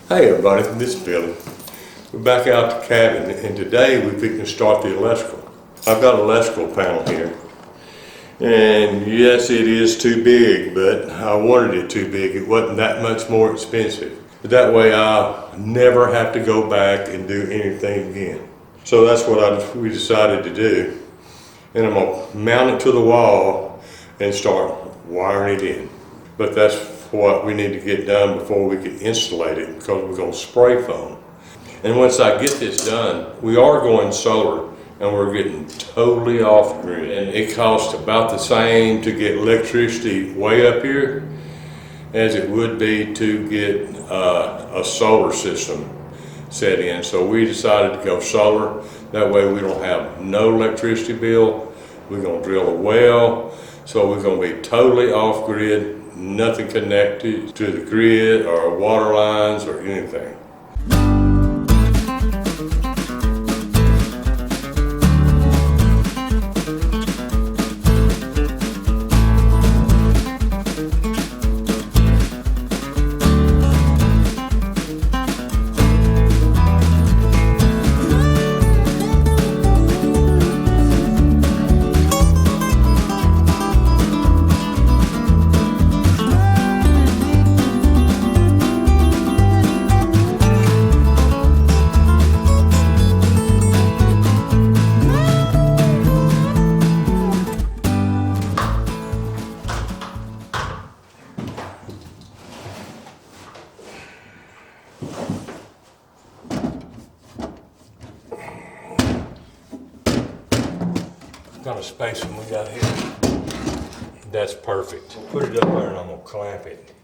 Hey everybody, this is Billy. We're back out the cabin and today we're going to start the electrical. I've got an electrical panel here. And yes, it is too big, but I wanted it too big. It wasn't that much more expensive. But that way I never have to go back and do anything again. So that's what we decided to do. And I'm going to mount it to the wall and start wiring it in. But that's what we need to get done before we can installate it, because we're going to spray foam. And once I get this done, we are going solar and we're getting totally off grid. And it costs about the same to get electricity way up here as it would be to get a solar system set in. So we decided to go solar. That way we don't have no electricity bill. We're going to drill a well. So we're going to be totally off grid. Nothing connected to the grid or water lines or anything. Kind of spacing we got here. That's perfect. Put it up there and I'm gonna clamp it.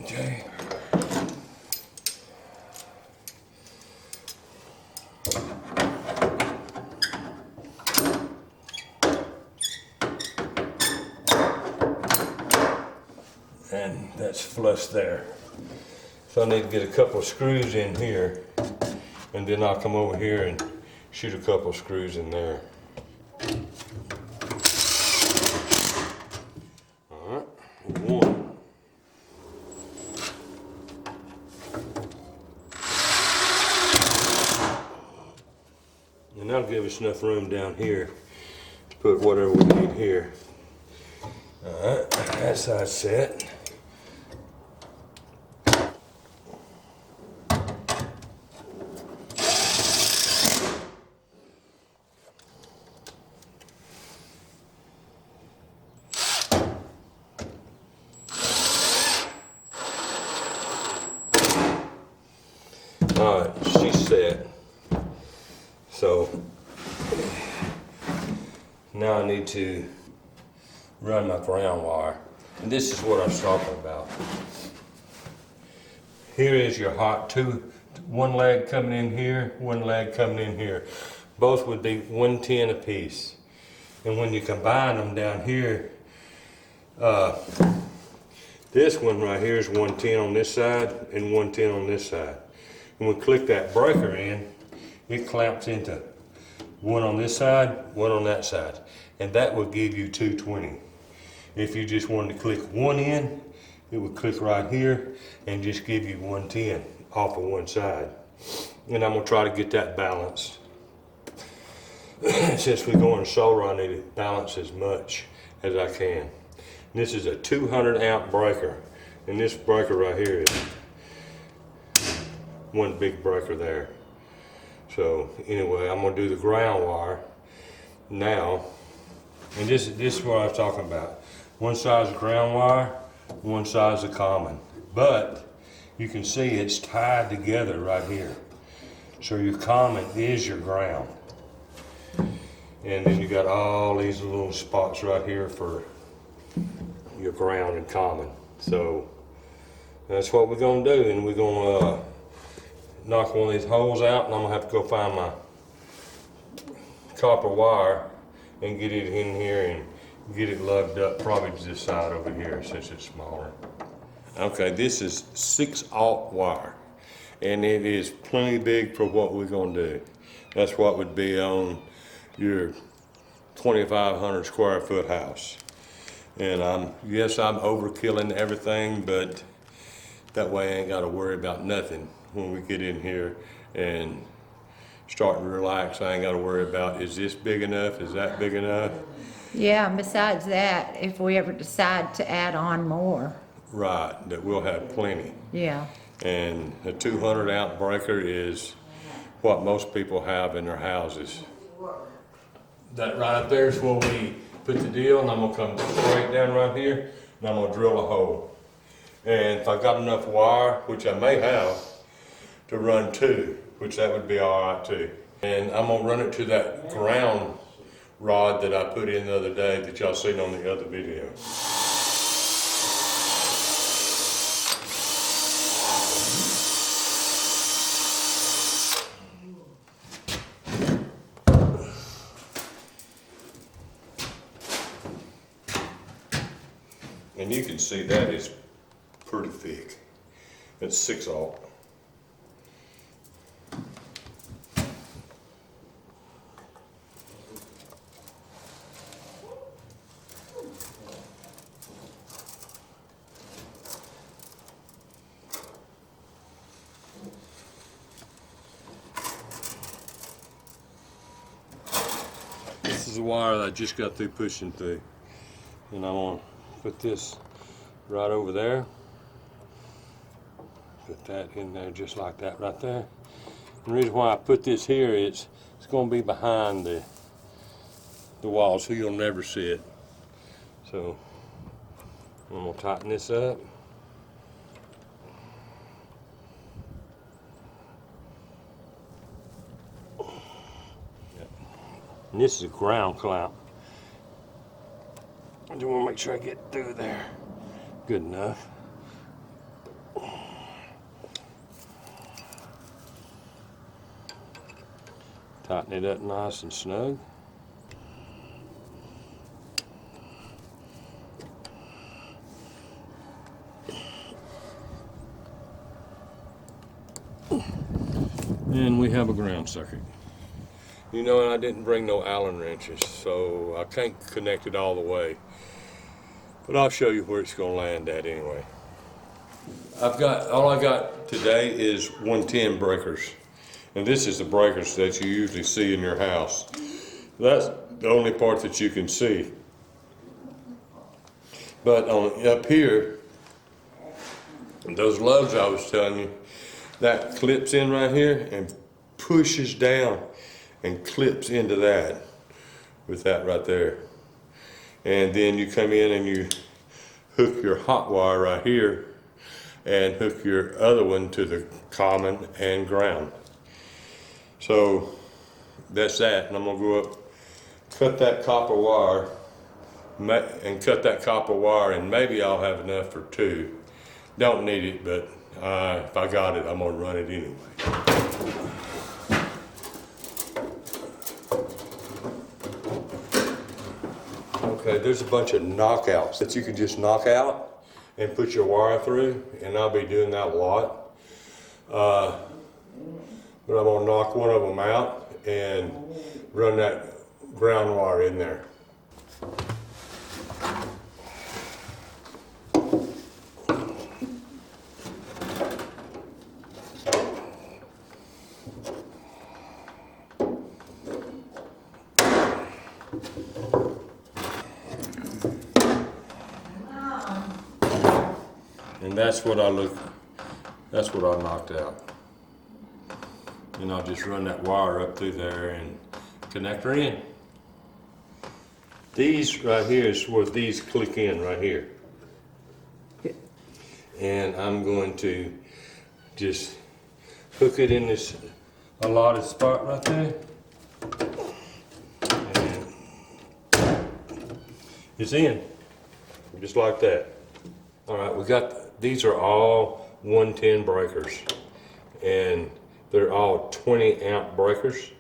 Okay. And that's flush there. So I need to get a couple of screws in here, and then I'll come over here and shoot a couple of screws in there. All right, one. And that'll give us enough room down here to put whatever we need here. All right, that side's set. All right, she's set. So now I need to run my ground wire. And this is what I was talking about. Here is your hot one leg coming in here, one leg coming in here. Both would be 110 a piece. And when you combine them down here, this one right here is 110 on this side and 110 on this side. When we click that breaker in, it clamps into one on this side, one on that side. And that will give you 220. If you just wanted to click one in, it would click right here and just give you 110 off of one side. And I'm gonna try to get that balanced. Since we're going solar, I need to balance as much as I can. And this is a 200 amp breaker. And this breaker right here is one big breaker there. So anyway, I'm gonna do the ground wire now. And this is what I was talking about. One side is ground wire, one side is a common. But you can see it's tied together right here. So your common is your ground. And then you got all these little spots right here for your ground and common. So that's what we're gonna do. And we're gonna knock one of these holes out, and I'm gonna have to go find my copper wire and get it in here and get it lugged up, probably to this side over here since it's smaller. Okay, this is 6/0 wire, and it is plenty big for what we're gonna do. That's what would be on your 2,500 square foot house. And yes, I'm overkilling everything, but that way I ain't gotta worry about nothing when we get in here and start to relax. I ain't gotta worry about, is this big enough, is that big enough? Yeah, and besides that, if we ever decide to add on more, Right, that we'll have plenty. yeah. And a 200 amp breaker is what most people have in their houses. That right up there is where we put the deal, and I'm gonna come straight down right here, and I'm gonna drill a hole. And if I got enough wire, which I may have, to run 2, which that would be all right too. And I'm gonna run it to that ground rod that I put in the other day that y'all seen on the other video. And you can see that is pretty thick. It's 6/0. This is the wire that I just got through pushing through. And I'm gonna put this right over there. Put that in there just like that right there. The reason why I put this here is it's gonna be behind the wall, so you'll never see it. So I'm gonna tighten this up. And this is a ground clamp. I just want to make sure I get through there good enough. Tighten it up nice and snug. And we have a ground circuit. You know, and I didn't bring no Allen wrenches, so I can't connect it all the way. But I'll show you where it's gonna land at anyway. All I got today is 110 breakers. And this is the breakers that you usually see in your house. That's the only part that you can see. But up here, those lugs I was telling you, that clips in right here and pushes down and clips into that with that right there. And then you come in and you hook your hot wire right here and hook your other one to the common and ground. So that's that. And I'm gonna go up, cut that copper wire, and cut that copper wire, and maybe I'll have enough for 2. Don't need it, but if I got it, I'm gonna run it anyway. Okay, there's a bunch of knockouts that you can just knock out and put your wire through, and I'll be doing that a lot. But I'm gonna knock one of them out and run that ground wire in there. And that's what I knocked out. And I'll just run that wire up through there and connect her in. These right here is where these click in right here. And I'm going to just hook it in this allotted spot right there. And it's in, just like that. All right, these are all 110 breakers, and they're all 20 amp breakers.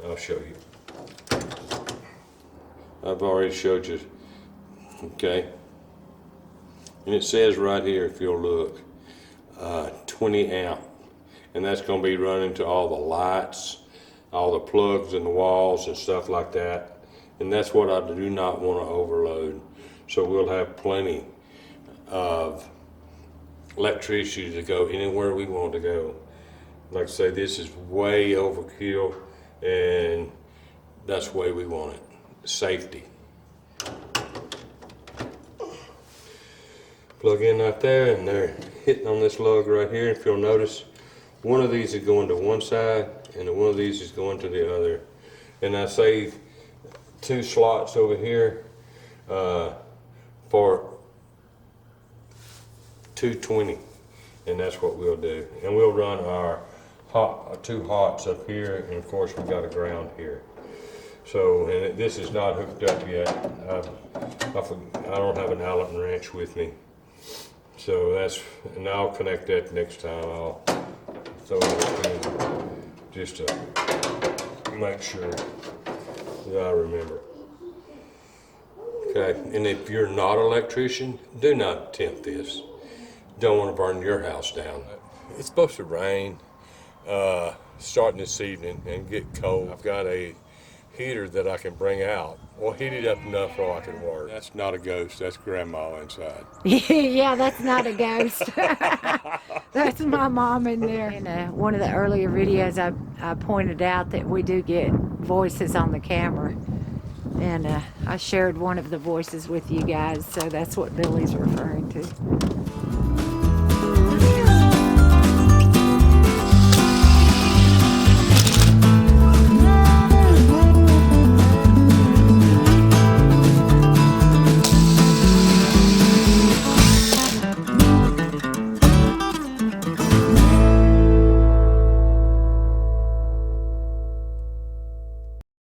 I'll show you. I've already showed you, okay? And it says right here, if you'll look, 20 amp. And that's gonna be running to all the lights, all the plugs in the walls and stuff like that. And that's what I do not want to overload. So we'll have plenty of electricity to go anywhere we want to go. Like I say, this is way overkill, and that's the way we want it. Safety. Plug in right there, and they're hitting on this lug right here. If you'll notice, one of these is going to one side, and one of these is going to the other. And I save 2 slots over here for 220, and that's what we'll do. And we'll run our 2 hots up here, and of course we got a ground here. So, and this is not hooked up yet. I don't have an Allen wrench with me, so and I'll connect that next time. I'll throw it in just to make sure that I remember. Okay, and if you're not an electrician, do not attempt this. Don't want to burn your house down. It's supposed to rain starting this evening and get cold. I've got a heater that I can bring out. Well, heat it up enough so I can work. That's not a ghost, that's grandma inside. Yeah, that's not a ghost. That's my mom in there. In one of the earlier videos, I pointed out that we do get voices on the camera. And I shared one of the voices with you guys, so that's what Billy's referring to.